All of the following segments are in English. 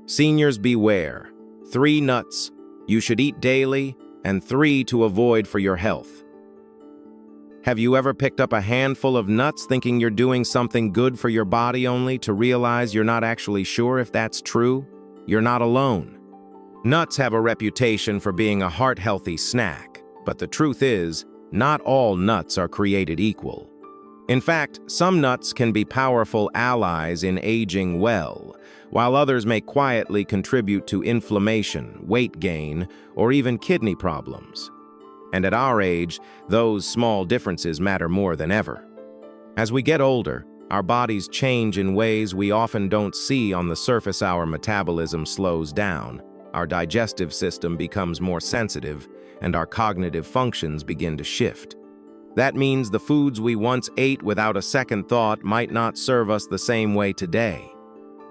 Seniors beware. 3 nuts you should eat daily and 3 to avoid for your health. Have you ever picked up a handful of nuts thinking you're doing something good for your body only to realize you're not actually sure if that's true? You're not alone. Nuts have a reputation for being a heart-healthy snack, but the truth is, not all nuts are created equal. In fact, some nuts can be powerful allies in aging well, while others may quietly contribute to inflammation, weight gain, or even kidney problems. And at our age, those small differences matter more than ever. As we get older, our bodies change in ways we often don't see on the surface. Our metabolism slows down, our digestive system becomes more sensitive, and our cognitive functions begin to shift. That means the foods we once ate without a second thought might not serve us the same way today.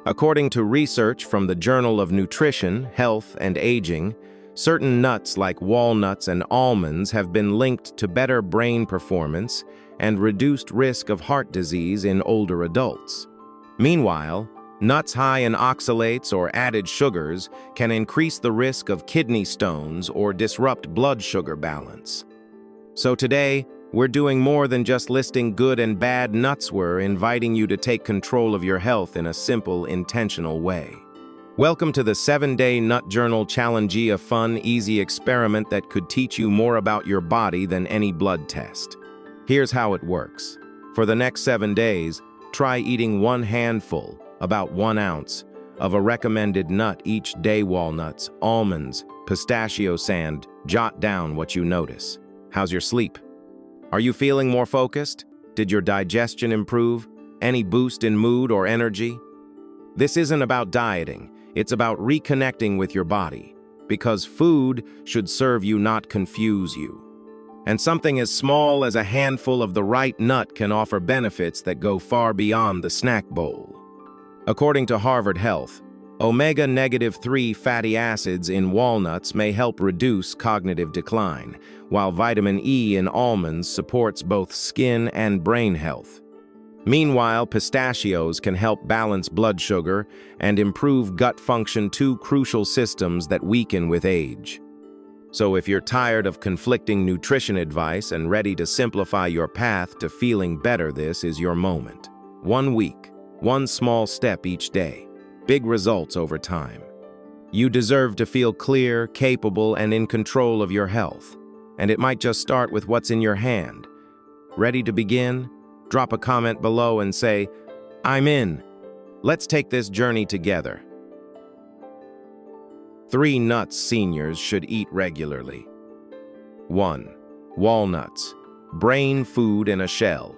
According to research from the Journal of Nutrition, Health, and Aging, certain nuts like walnuts and almonds have been linked to better brain performance and reduced risk of heart disease in older adults. Meanwhile, nuts high in oxalates or added sugars can increase the risk of kidney stones or disrupt blood sugar balance. So today, we're doing more than just listing good and bad nuts. We're inviting you to take control of your health in a simple, intentional way. Welcome to the 7-Day Nut Journal Challenge, a fun, easy experiment that could teach you more about your body than any blood test. Here's how it works. For the next 7 days, try eating 1 handful, about 1 ounce, of a recommended nut each day: walnuts, almonds, pistachios, and jot down what you notice. How's your sleep? Are you feeling more focused? Did your digestion improve? Any boost in mood or energy? This isn't about dieting. It's about reconnecting with your body, because food should serve you, not confuse you. And something as small as a handful of the right nut can offer benefits that go far beyond the snack bowl. According to Harvard Health, omega-3 fatty acids in walnuts may help reduce cognitive decline, while vitamin E in almonds supports both skin and brain health. Meanwhile, pistachios can help balance blood sugar and improve gut function, 2 crucial systems that weaken with age. So if you're tired of conflicting nutrition advice and ready to simplify your path to feeling better, this is your moment. 1 week, 1 small step each day, big results over time. You deserve to feel clear, capable, and in control of your health. And it might just start with what's in your hand. Ready to begin? Drop a comment below and say, "I'm in." Let's take this journey together. 3 nuts seniors should eat regularly. 1. Walnuts. Brain food in a shell.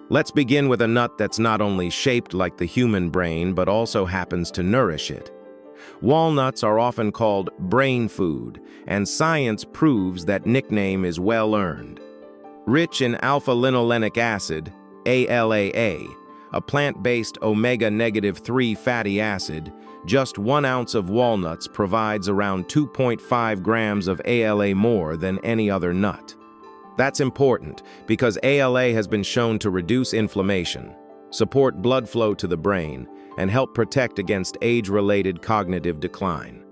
Let's begin with a nut that's not only shaped like the human brain, but also happens to nourish it. Walnuts are often called brain food, and science proves that nickname is well earned. Rich in alpha-linolenic acid, ALAA, a plant-based omega-3 fatty acid, just 1 ounce of walnuts provides around 2.5 grams of ALA more than any other nut. That's important because ALA has been shown to reduce inflammation, support blood flow to the brain, and help protect against age-related cognitive decline.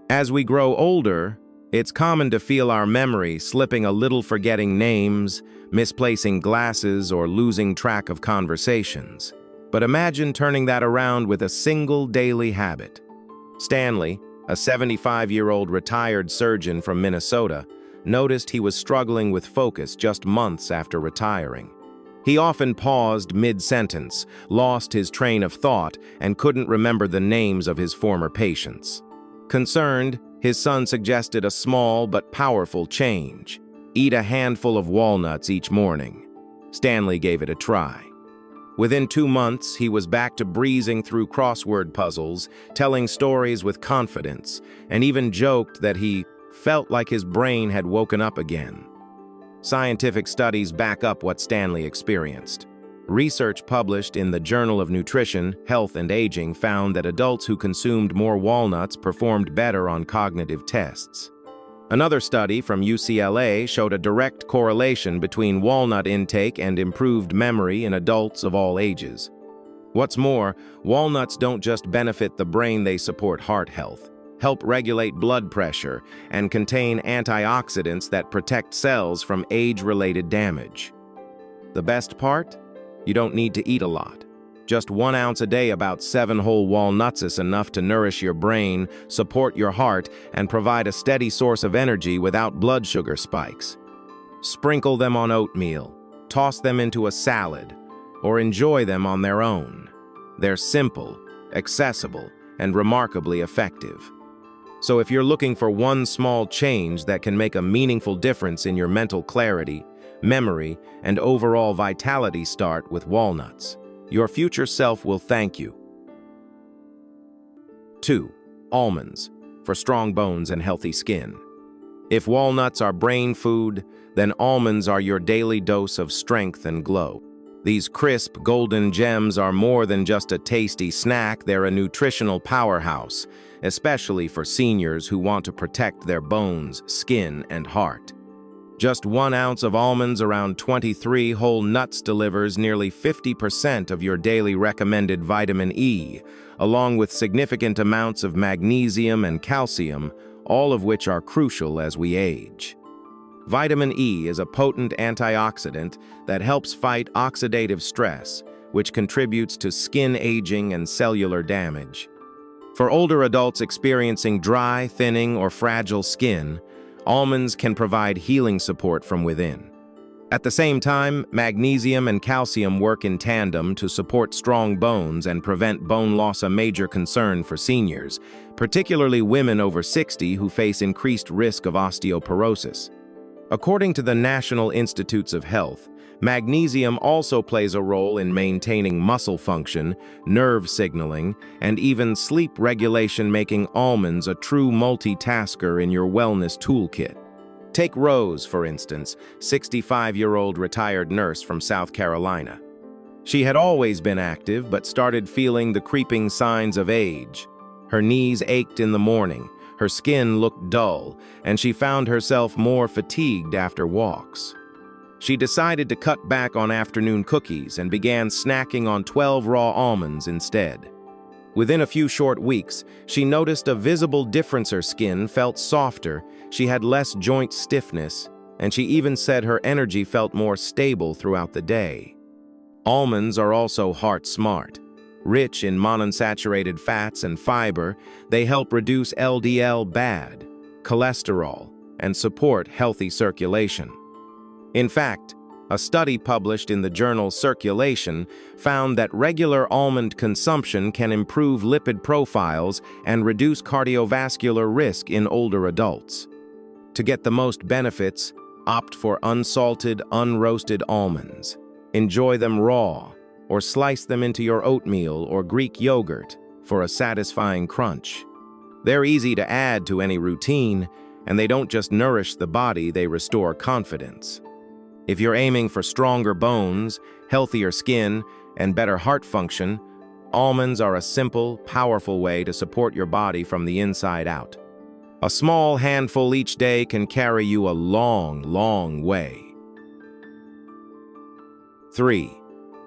As we grow older, it's common to feel our memory slipping a little, forgetting names, misplacing glasses, or losing track of conversations. But imagine turning that around with a single daily habit. Stanley, a 75-year-old retired surgeon from Minnesota, noticed he was struggling with focus just months after retiring. He often paused mid-sentence, lost his train of thought, and couldn't remember the names of his former patients. Concerned, his son suggested a small but powerful change: eat a handful of walnuts each morning. Stanley gave it a try. Within 2 months, he was back to breezing through crossword puzzles, telling stories with confidence, and even joked that he felt like his brain had woken up again. Scientific studies back up what Stanley experienced. Research published in the Journal of Nutrition, Health, and Aging found that adults who consumed more walnuts performed better on cognitive tests. Another study from UCLA showed a direct correlation between walnut intake and improved memory in adults of all ages. What's more, walnuts don't just benefit the brain, they support heart health, help regulate blood pressure, and contain antioxidants that protect cells from age-related damage. The best part? You don't need to eat a lot. Just 1 ounce a day, about 7 whole walnuts, is enough to nourish your brain, support your heart, and provide a steady source of energy without blood sugar spikes. Sprinkle them on oatmeal, toss them into a salad, or enjoy them on their own. They're simple, accessible, and remarkably effective. So if you're looking for one small change that can make a meaningful difference in your mental clarity, memory, and overall vitality, start with walnuts. Your future self will thank you. 2. Almonds, for strong bones and healthy skin. If walnuts are brain food, then almonds are your daily dose of strength and glow. These crisp, golden gems are more than just a tasty snack, they're a nutritional powerhouse, especially for seniors who want to protect their bones, skin, and heart. Just 1 ounce of almonds, around 23 whole nuts, delivers nearly 50% of your daily recommended vitamin E, along with significant amounts of magnesium and calcium, all of which are crucial as we age. Vitamin E is a potent antioxidant that helps fight oxidative stress, which contributes to skin aging and cellular damage. For older adults experiencing dry, thinning, or fragile skin, almonds can provide healing support from within. At the same time, magnesium and calcium work in tandem to support strong bones and prevent bone loss, a major concern for seniors, particularly women over 60 who face increased risk of osteoporosis. According to the National Institutes of Health, magnesium also plays a role in maintaining muscle function, nerve signaling, and even sleep regulation, making almonds a true multitasker in your wellness toolkit. Take Rose, for instance, 65-year-old retired nurse from South Carolina. She had always been active but started feeling the creeping signs of age. Her knees ached in the morning, her skin looked dull, and she found herself more fatigued after walks. She decided to cut back on afternoon cookies and began snacking on 12 raw almonds instead. Within a few short weeks, she noticed a visible difference. Her skin felt softer, she had less joint stiffness, and she even said her energy felt more stable throughout the day. Almonds are also heart smart. Rich in monounsaturated fats and fiber, they help reduce LDL bad cholesterol and support healthy circulation. In fact, a study published in the journal Circulation found that regular almond consumption can improve lipid profiles and reduce cardiovascular risk in older adults. To get the most benefits, opt for unsalted, unroasted almonds. Enjoy them raw, or slice them into your oatmeal or Greek yogurt for a satisfying crunch. They're easy to add to any routine, and they don't just nourish the body, they restore confidence. If you're aiming for stronger bones, healthier skin, and better heart function, almonds are a simple, powerful way to support your body from the inside out. A small handful each day can carry you a long, long way. 3.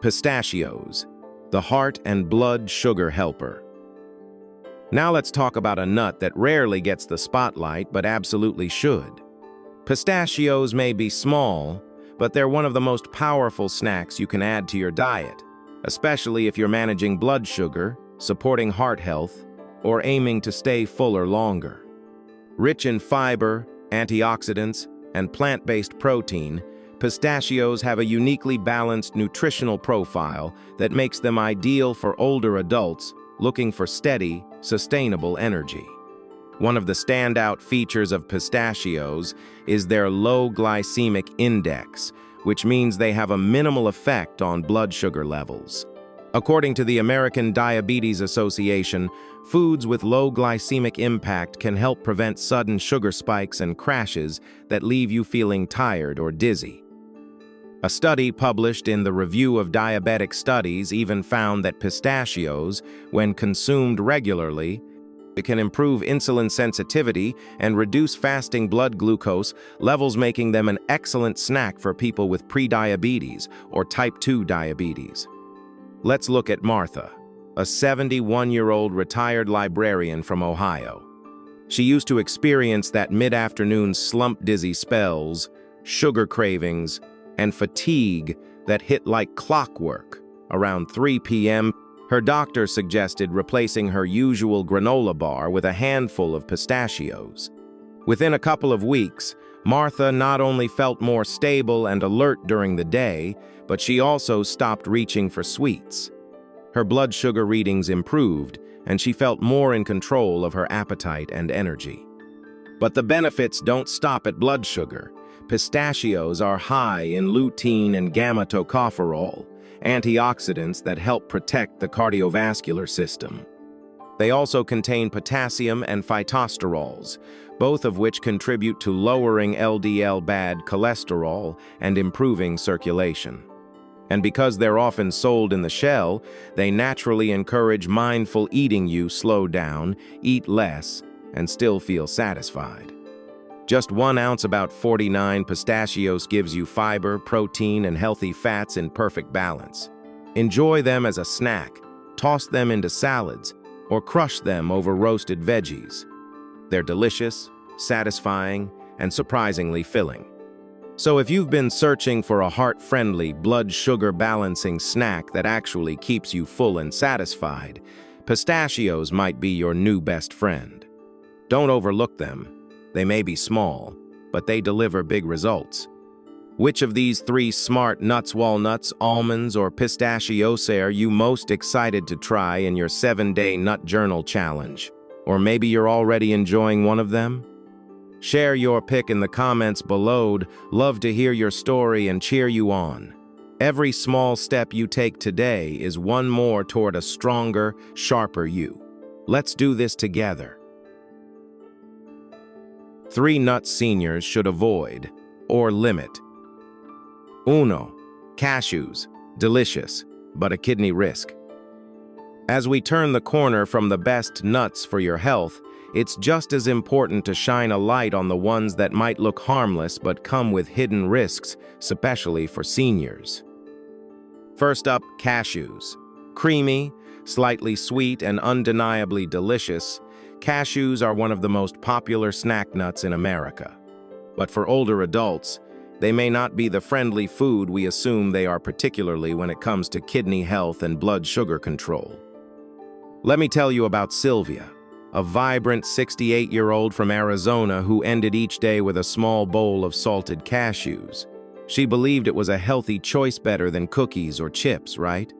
Pistachios, the heart and blood sugar helper. Now let's talk about a nut that rarely gets the spotlight but absolutely should. Pistachios may be small, but they're one of the most powerful snacks you can add to your diet, especially if you're managing blood sugar, supporting heart health, or aiming to stay fuller longer. Rich in fiber, antioxidants, and plant-based protein, pistachios have a uniquely balanced nutritional profile that makes them ideal for older adults looking for steady, sustainable energy. One of the standout features of pistachios is their low glycemic index, which means they have a minimal effect on blood sugar levels. According to the American Diabetes Association, foods with low glycemic impact can help prevent sudden sugar spikes and crashes that leave you feeling tired or dizzy. A study published in the Review of Diabetic Studies even found that pistachios, when consumed regularly, can improve insulin sensitivity and reduce fasting blood glucose levels, making them an excellent snack for people with prediabetes or type 2 diabetes. Let's look at Martha, a 71-year-old retired librarian from Ohio. She used to experience that mid-afternoon slump-dizzy spells, sugar cravings, and fatigue that hit like clockwork. Around 3 p.m., her doctor suggested replacing her usual granola bar with a handful of pistachios. Within a couple of weeks, Martha not only felt more stable and alert during the day, but she also stopped reaching for sweets. Her blood sugar readings improved, and she felt more in control of her appetite and energy. But the benefits don't stop at blood sugar. Pistachios are high in lutein and gamma-tocopherol, antioxidants that help protect the cardiovascular system. They also contain potassium and phytosterols, both of which contribute to lowering LDL bad cholesterol and improving circulation. And because they're often sold in the shell, they naturally encourage mindful eating. You slow down, eat less, and still feel satisfied. Just 1 ounce, about 49 pistachios, gives you fiber, protein, and healthy fats in perfect balance. Enjoy them as a snack, toss them into salads, or crush them over roasted veggies. They're delicious, satisfying, and surprisingly filling. So if you've been searching for a heart-friendly, blood sugar balancing snack that actually keeps you full and satisfied, pistachios might be your new best friend. Don't overlook them. They may be small, but they deliver big results. Which of these 3 smart nuts, walnuts, almonds, or pistachios, are you most excited to try in your 7-day nut journal challenge? Or maybe you're already enjoying one of them? Share your pick in the comments below. Love to hear your story and cheer you on. Every small step you take today is one more toward a stronger, sharper you. Let's do this together. 3 nuts seniors should avoid or limit. 1. Cashews. Delicious, but a kidney risk. As we turn the corner from the best nuts for your health, it's just as important to shine a light on the ones that might look harmless but come with hidden risks, especially for seniors. First up, cashews. Creamy, slightly sweet, and undeniably delicious, cashews are one of the most popular snack nuts in America. But for older adults, they may not be the friendly food we assume they are, particularly when it comes to kidney health and blood sugar control. Let me tell you about Sylvia, a vibrant 68-year-old from Arizona who ended each day with a small bowl of salted cashews. She believed it was a healthy choice, better than cookies or chips, right?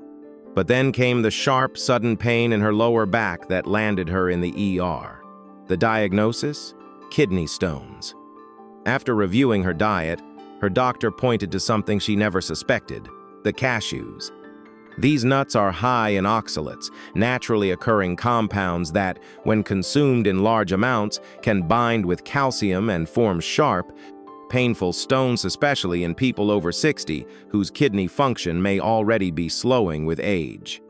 But then came the sharp, sudden pain in her lower back that landed her in the ER. The diagnosis? Kidney stones. After reviewing her diet, her doctor pointed to something she never suspected: the cashews. These nuts are high in oxalates, naturally occurring compounds that, when consumed in large amounts, can bind with calcium and form sharp, painful stones, especially in people over 60 whose kidney function may already be slowing with age.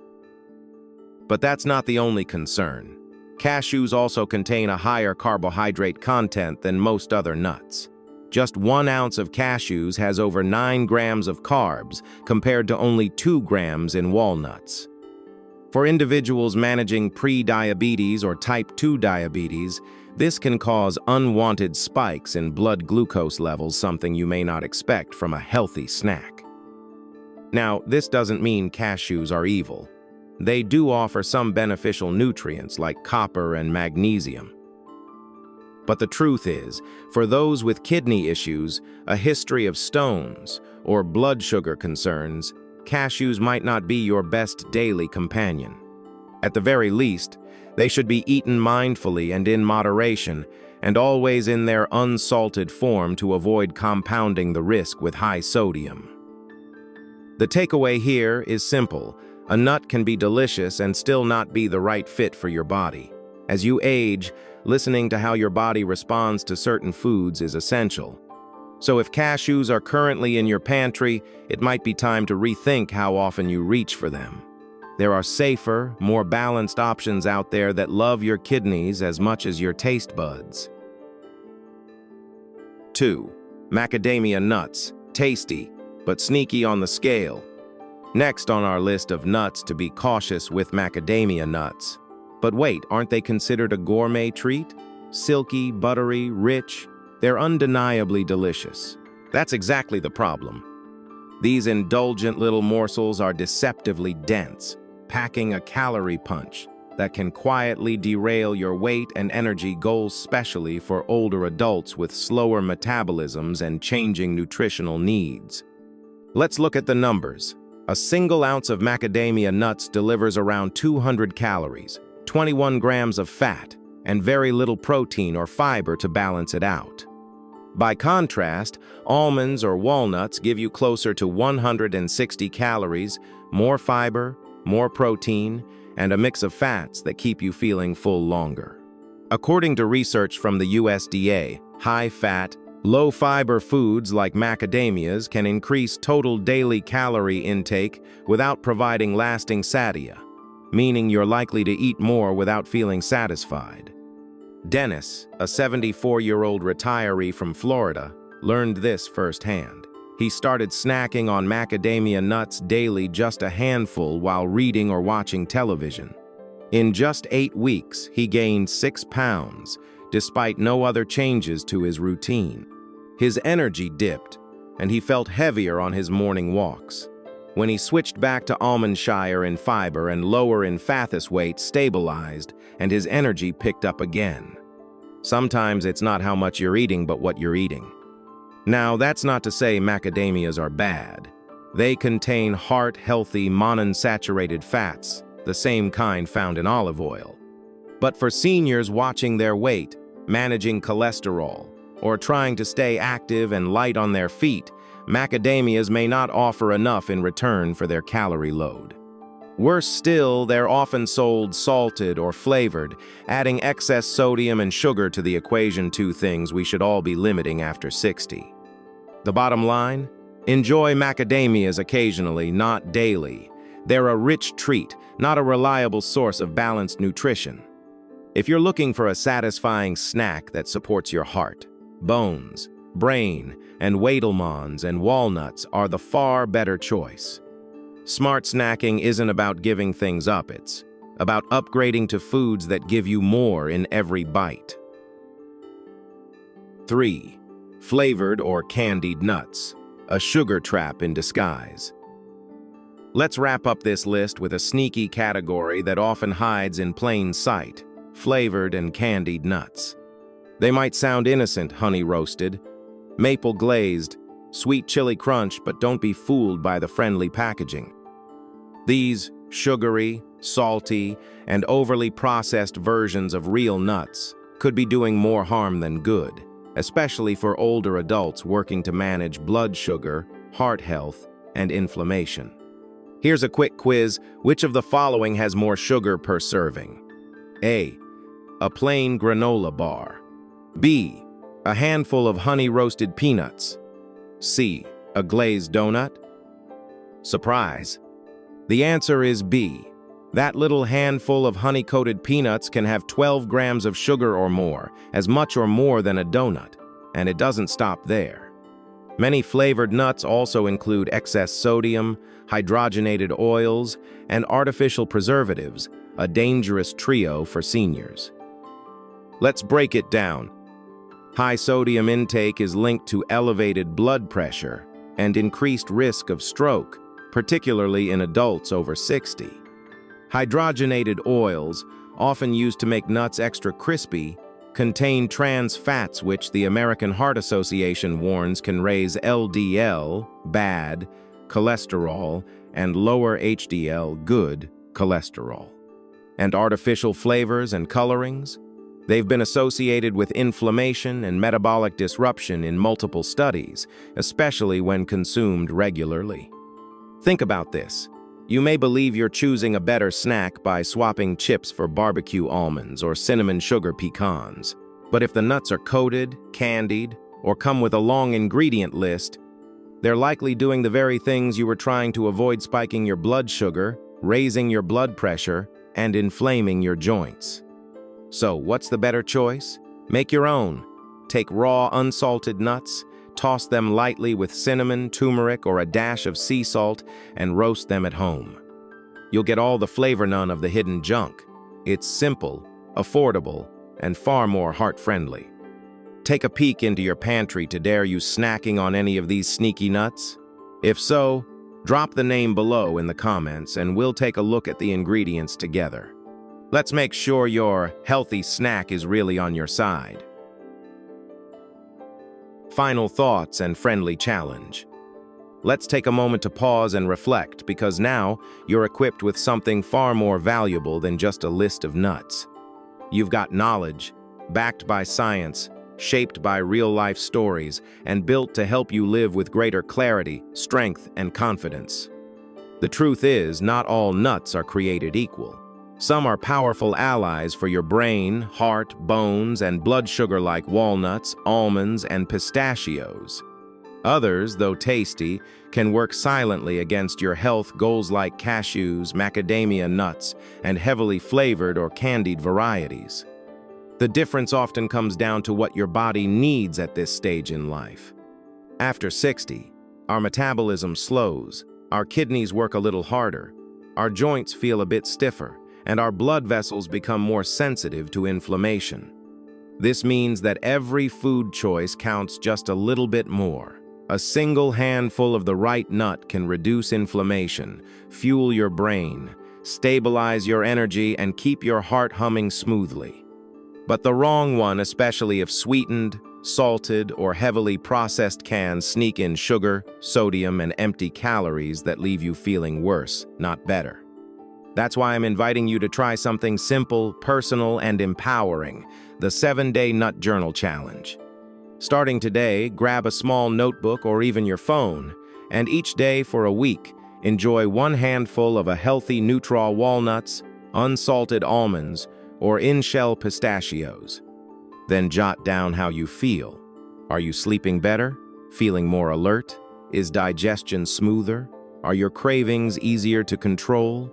But that's not the only concern. Cashews also contain a higher carbohydrate content than most other nuts. Just 1 ounce of cashews has over 9 grams of carbs, compared to only 2 grams in walnuts. For individuals managing pre-diabetes or type 2 diabetes, this can cause unwanted spikes in blood glucose levels, something you may not expect from a healthy snack. Now, this doesn't mean cashews are evil. They do offer some beneficial nutrients like copper and magnesium. But the truth is, for those with kidney issues, a history of stones, or blood sugar concerns, cashews might not be your best daily companion. At the very least, they should be eaten mindfully and in moderation, and always in their unsalted form to avoid compounding the risk with high sodium. The takeaway here is simple: a nut can be delicious and still not be the right fit for your body. As you age, listening to how your body responds to certain foods is essential. So if cashews are currently in your pantry, it might be time to rethink how often you reach for them. There are safer, more balanced options out there that love your kidneys as much as your taste buds. 2. Macadamia nuts. Tasty, but sneaky on the scale. Next on our list of nuts to be cautious with macadamia nuts. But wait, aren't they considered a gourmet treat? Silky, buttery, rich, they're undeniably delicious. That's exactly the problem. These indulgent little morsels are deceptively dense, packing a calorie punch that can quietly derail your weight and energy goals, especially for older adults with slower metabolisms and changing nutritional needs. Let's look at the numbers. A single ounce of macadamia nuts delivers around 200 calories, 21 grams of fat, and very little protein or fiber to balance it out. By contrast, almonds or walnuts give you closer to 160 calories, more fiber, more protein, and a mix of fats that keep you feeling full longer. According to research from the USDA, high-fat, low-fiber foods like macadamias can increase total daily calorie intake without providing lasting satiety, meaning you're likely to eat more without feeling satisfied. Dennis, a 74-year-old retiree from Florida, learned this firsthand. He started snacking on macadamia nuts daily, just a handful, while reading or watching television. In just 8 weeks, he gained 6 pounds, despite no other changes to his routine. His energy dipped, and he felt heavier on his morning walks. When he switched back to almond shire in fiber and lower in fat, his weight stabilized, and his energy picked up again. Sometimes it's not how much you're eating, but what you're eating. Now, that's not to say macadamias are bad. They contain heart-healthy monounsaturated fats, the same kind found in olive oil. But for seniors watching their weight, managing cholesterol, or trying to stay active and light on their feet, macadamias may not offer enough in return for their calorie load. Worse still, they're often sold salted or flavored, adding excess sodium and sugar to the equation, two things we should all be limiting after 60. The bottom line? Enjoy macadamias occasionally, not daily. They're a rich treat, not a reliable source of balanced nutrition. If you're looking for a satisfying snack that supports your heart, bones, brain, and weight, almonds and walnuts are the far better choice. Smart snacking isn't about giving things up, it's about upgrading to foods that give you more in every bite. 3. Flavored or candied nuts, a sugar trap in disguise. Let's wrap up this list with a sneaky category that often hides in plain sight: flavored and candied nuts. They might sound innocent: honey roasted, maple glazed, sweet chili crunch, but don't be fooled by the friendly packaging. These sugary, salty, and overly processed versions of real nuts could be doing more harm than good, especially for older adults working to manage blood sugar, heart health, and inflammation. Here's a quick quiz. Which of the following has more sugar per serving? A. A plain granola bar. B. A handful of honey-roasted peanuts. C. A glazed donut? Surprise! The answer is B. That little handful of honey-coated peanuts can have 12 grams of sugar or more, as much or more than a donut, and it doesn't stop there. Many flavored nuts also include excess sodium, hydrogenated oils, and artificial preservatives, a dangerous trio for seniors. Let's break it down. High sodium intake is linked to elevated blood pressure and increased risk of stroke, particularly in adults over 60. Hydrogenated oils, often used to make nuts extra crispy, contain trans fats which the American Heart Association warns can raise LDL, bad, cholesterol, and lower HDL, good, cholesterol. And artificial flavors and colorings? They've been associated with inflammation and metabolic disruption in multiple studies, especially when consumed regularly. Think about this. You may believe you're choosing a better snack by swapping chips for barbecue almonds or cinnamon sugar pecans. But if the nuts are coated, candied, or come with a long ingredient list, they're likely doing the very things you were trying to avoid: spiking your blood sugar, raising your blood pressure, and inflaming your joints. So, what's the better choice? Make your own. Take raw, unsalted nuts, Toss them lightly with cinnamon, turmeric, or a dash of sea salt and roast them at home. You'll get all the flavor, none of the hidden junk. It's simple, affordable, and far more heart-friendly. Take a peek into your pantry to dare you snacking on any of these sneaky nuts? If so, drop the name below in the comments and we'll take a look at the ingredients together. Let's make sure your healthy snack is really on your side. Final thoughts and friendly challenge. Let's take a moment to pause and reflect, because now you're equipped with something far more valuable than just a list of nuts. You've got knowledge, backed by science, shaped by real-life stories, and built to help you live with greater clarity, strength, and confidence. The truth is, not all nuts are created equal. Some are powerful allies for your brain, heart, bones, and blood sugar like walnuts, almonds, and pistachios. Others, though tasty, can work silently against your health goals like cashews, macadamia nuts, and heavily flavored or candied varieties. The difference often comes down to what your body needs at this stage in life. After 60, our metabolism slows, our kidneys work a little harder, our joints feel a bit stiffer, and our blood vessels become more sensitive to inflammation. This means that every food choice counts just a little bit more. A single handful of the right nut can reduce inflammation, fuel your brain, stabilize your energy, and keep your heart humming smoothly. But the wrong one, especially if sweetened, salted, or heavily processed, can sneak in sugar, sodium, and empty calories that leave you feeling worse, not better. That's why I'm inviting you to try something simple, personal, and empowering: the 7-Day Nut Journal Challenge. Starting today, grab a small notebook or even your phone, and each day for a week, enjoy one handful of a healthy neutral walnuts, unsalted almonds, or in-shell pistachios. Then jot down how you feel. Are you sleeping better? Feeling more alert? Is digestion smoother? Are your cravings easier to control?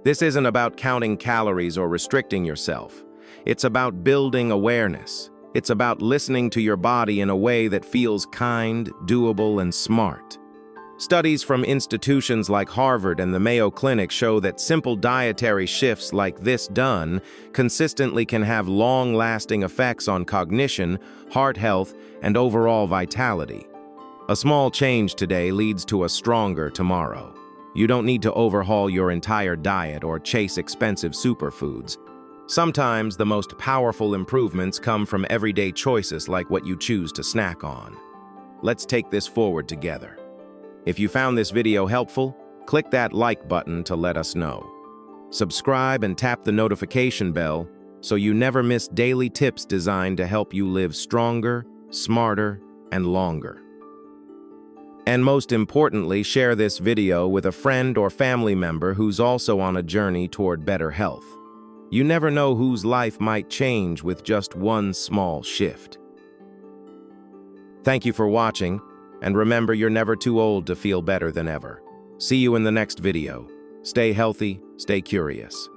This isn't about counting calories or restricting yourself. It's about building awareness. It's about listening to your body in a way that feels kind, doable, and smart. Studies from institutions like Harvard and the Mayo Clinic show that simple dietary shifts like this done consistently can have long-lasting effects on cognition, heart health, and overall vitality. A small change today leads to a stronger tomorrow. You don't need to overhaul your entire diet or chase expensive superfoods. Sometimes the most powerful improvements come from everyday choices like what you choose to snack on. Let's take this forward together. If you found this video helpful, click that like button to let us know. Subscribe and tap the notification bell so you never miss daily tips designed to help you live stronger, smarter, and longer. And most importantly, share this video with a friend or family member who's also on a journey toward better health. You never know whose life might change with just one small shift. Thank you for watching, and remember, you're never too old to feel better than ever. See you in the next video. Stay healthy, stay curious.